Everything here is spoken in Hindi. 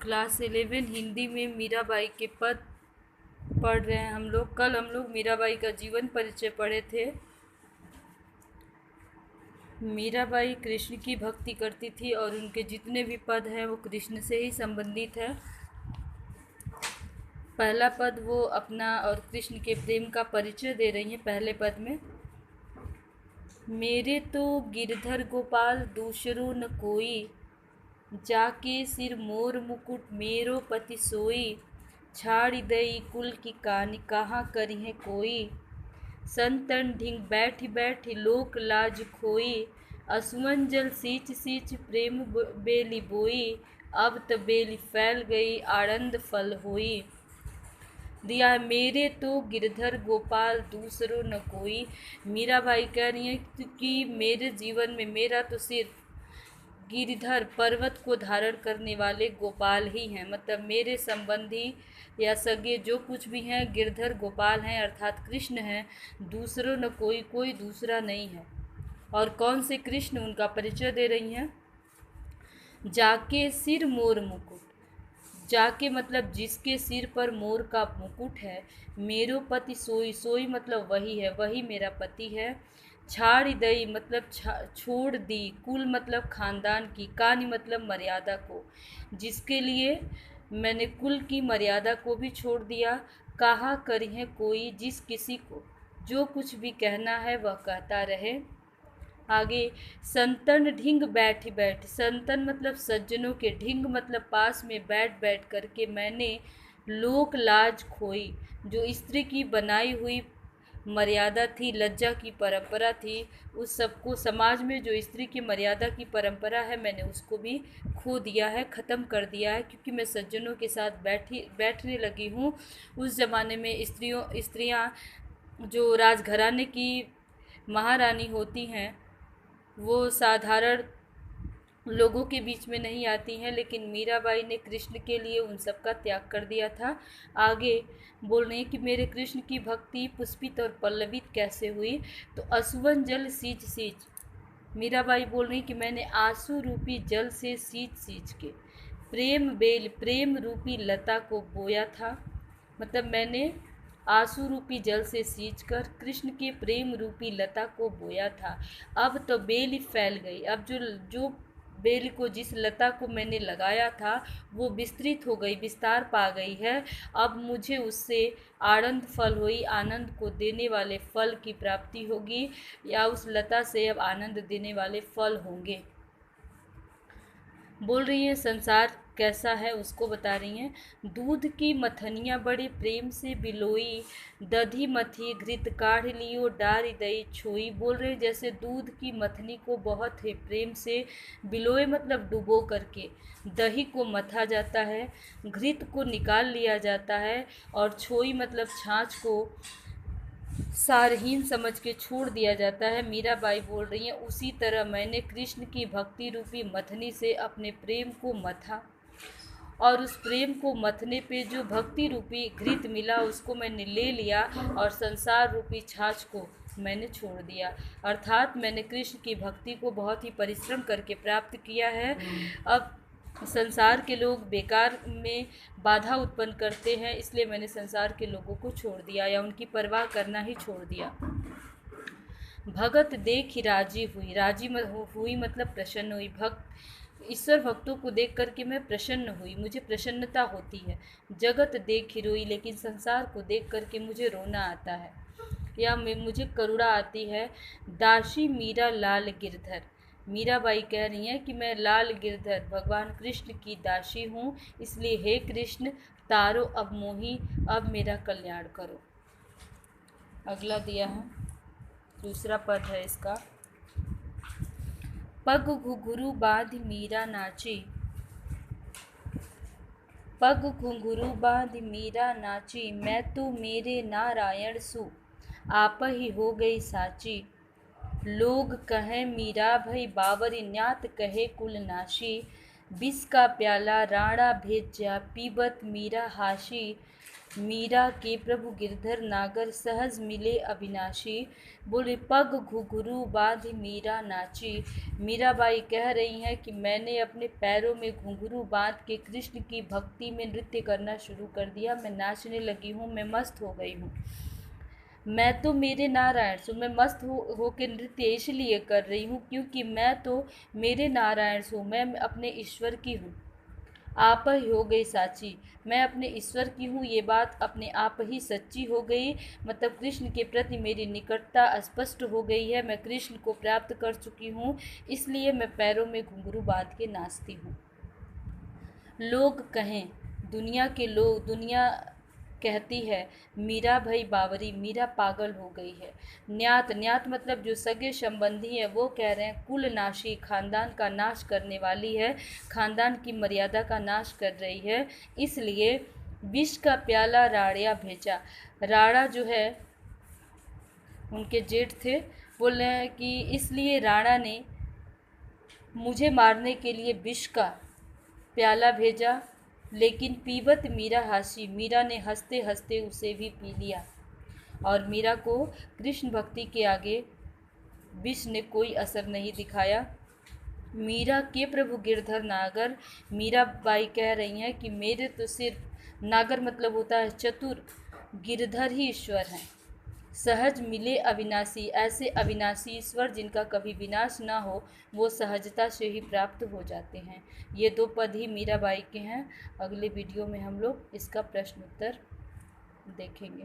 क्लास 11 हिंदी में मीराबाई के पद पढ़ रहे हैं हम लोग। कल हम लोग मीराबाई का जीवन परिचय पढ़े थे। मीराबाई कृष्ण की भक्ति करती थी और उनके जितने भी पद हैं वो कृष्ण से ही संबंधित है। पहला पद वो अपना और कृष्ण के प्रेम का परिचय दे रही हैं। पहले पद में, मेरे तो गिरधर गोपाल दूसरो न कोई, जाके सिर मोर मुकुट मेरो पति सोई, छाड़ी दई कुल की कानी कहाँ करी है कोई, संतन ढिंग बैठ बैठ लोक लाज खोई, असुमन जल सींच सींच प्रेम बेली बोई, अब त बेली फैल गई आनंद फल होई। दिया मेरे तो गिरधर गोपाल दूसरो न कोई। मीराबाई कह रही है कि मेरे जीवन में मेरा तो सिर्फ गिरधर पर्वत को धारण करने वाले गोपाल ही हैं। मतलब मेरे संबंधी या सगे जो कुछ भी हैं गिरधर गोपाल हैं, अर्थात कृष्ण हैं। दूसरों न कोई, कोई दूसरा नहीं है। और कौन से कृष्ण, उनका परिचय दे रही हैं। जाके सिर मोर मुकुट, जाके मतलब जिसके सिर पर मोर का मुकुट है, मेरो पति सोई, सोई मतलब वही है, वही मेरा पति है। छाड़ दई मतलब छोड़ दी, कुल मतलब खानदान की, कानी मतलब मर्यादा को, जिसके लिए मैंने कुल की मर्यादा को भी छोड़ दिया। कहा करी है कोई, जिस किसी को जो कुछ भी कहना है वह कहता रहे। आगे, संतन ढिंग बैठ बैठ, संतन मतलब सज्जनों के, ढिंग मतलब पास में बैठ बैठ करके मैंने लोक लाज खोई, जो स्त्री की बनाई हुई मर्यादा थी, लज्जा की परंपरा थी, उस सबको, समाज में जो स्त्री की मर्यादा की परंपरा है मैंने उसको भी खो दिया है, ख़त्म कर दिया है, क्योंकि मैं सज्जनों के साथ बैठने लगी हूँ। उस ज़माने में स्त्रियाँ जो राजघराने की महारानी होती हैं वो साधारण लोगों के बीच में नहीं आती हैं, लेकिन मीराबाई ने कृष्ण के लिए उन सब का त्याग कर दिया था। आगे बोल रहे हैं कि मेरे कृष्ण की भक्ति पुष्पित और पल्लवित कैसे हुई, तो असुवन जल सींच सींच, मीराबाई बोल रही कि मैंने आंसू रूपी जल से सींच सींच के प्रेम बेल, प्रेम रूपी लता को बोया था। मतलब मैंने आंसू रूपी जल से सींचकर कृष्ण के प्रेम रूपी लता को बोया था। अब तो बेल फैल गई, अब जो जो बेल को, जिस लता को मैंने लगाया था वो विस्तृत हो गई, विस्तार पा गई है। अब मुझे उससे आनंद फल हुई, आनंद को देने वाले फल की प्राप्ति होगी, या उस लता से अब आनंद देने वाले फल होंगे। बोल रही है संसार कैसा है उसको बता रही हैं। दूध की मथनियाँ बड़े प्रेम से बिलोई, दधी मथी घृत काढ़ लियो डारी दई छोई। बोल रहे जैसे दूध की मथनी को बहुत ही प्रेम से बिलोए मतलब डुबो करके, दही को मथा जाता है, घृत को निकाल लिया जाता है, और छोई मतलब छाछ को सारहीन समझ के छोड़ दिया जाता है। मीराबाई बोल रही हैं उसी तरह मैंने कृष्ण की भक्ति रूपी मथनी से अपने प्रेम को मथा, और उस प्रेम को मथने पे जो भक्ति रूपी घृत मिला उसको मैंने ले लिया, और संसार रूपी छाछ को मैंने छोड़ दिया। अर्थात मैंने कृष्ण की भक्ति को बहुत ही परिश्रम करके प्राप्त किया है। अब संसार के लोग बेकार में बाधा उत्पन्न करते हैं, इसलिए मैंने संसार के लोगों को छोड़ दिया, या उनकी परवाह करना ही छोड़ दिया। भगत देखी राजी हुई, राजी हुई मतलब प्रसन्न हुई। ईश्वर भक्तों को देख करके मैं प्रसन्न हुई, मुझे प्रसन्नता होती है। जगत देखी रोई, लेकिन संसार को देख करके मुझे रोना आता है, या मुझे करुणा आती है। दासी मीरा लाल गिरधर, मीराबाई कह रही हैं कि मैं लाल गिरधर भगवान कृष्ण की दासी हूँ, इसलिए हे कृष्ण तारो अब मोही, अब मेरा कल्याण करो। अगला दिया है, दूसरा पद है इसका। पग घुंघरू बांध मीरा नाची, पग घुंघरू बांध मीरा नाची, मैं तो मेरे नारायण सु आप ही हो गई साची। लोग कहें मीरा भई बाबर न्यात कहे कुल नाशी, विष का प्याला राणा भेजा पीबत मीरा हाशी। मीरा के प्रभु गिरधर नागर सहज मिले अविनाशी। बोले पग घुंघरू बांध मीरा नाची। मीराबाई कह रही हैं कि मैंने अपने पैरों में घुंघरू बांध के कृष्ण की भक्ति में नृत्य करना शुरू कर दिया। मैं नाचने लगी हूँ, मैं मस्त हो गई हूँ। मैं तो मेरे नारायण सो, मैं मस्त होकर नृत्य इसलिए कर रही हूँ क्योंकि मैं तो मेरे नारायण सो, मैं अपने ईश्वर की हूँ। आप ही हो गई साची, मैं अपने ईश्वर की हूँ, ये बात अपने आप ही सच्ची हो गई। मतलब कृष्ण के प्रति मेरी निकटता स्पष्ट हो गई है। मैं कृष्ण को प्राप्त कर चुकी हूँ, इसलिए मैं पैरों में घुंघरू बांध के नाचती हूँ। लोग कहें, दुनिया कहती है मीरा भई बावरी, मीरा पागल हो गई है। न्यात मतलब जो सगे संबंधी हैं वो कह रहे हैं कुल नाशी, खानदान का नाश करने वाली है, खानदान की मर्यादा का नाश कर रही है, इसलिए विष का प्याला राड़िया भेजा। राणा जो है उनके जेठ थे, बोल रहे हैं कि इसलिए राणा ने मुझे मारने के लिए विष का प्याला भेजा, लेकिन पीबत मीरा हासी, मीरा ने हंसते हंसते उसे भी पी लिया। और मीरा को कृष्ण भक्ति के आगे विष ने कोई असर नहीं दिखाया। मीरा के प्रभु गिरधर नागर, मीराबाई कह रही हैं कि मेरे तो सिर्फ, नागर मतलब होता है चतुर, गिरधर ही ईश्वर हैं। सहज मिले अविनाशी, ऐसे अविनाशी ईश्वर जिनका कभी विनाश ना हो, वो सहजता से ही प्राप्त हो जाते हैं। ये 2 पद ही मीराबाई के हैं। अगले वीडियो में हम लोग इसका प्रश्न उत्तर देखेंगे।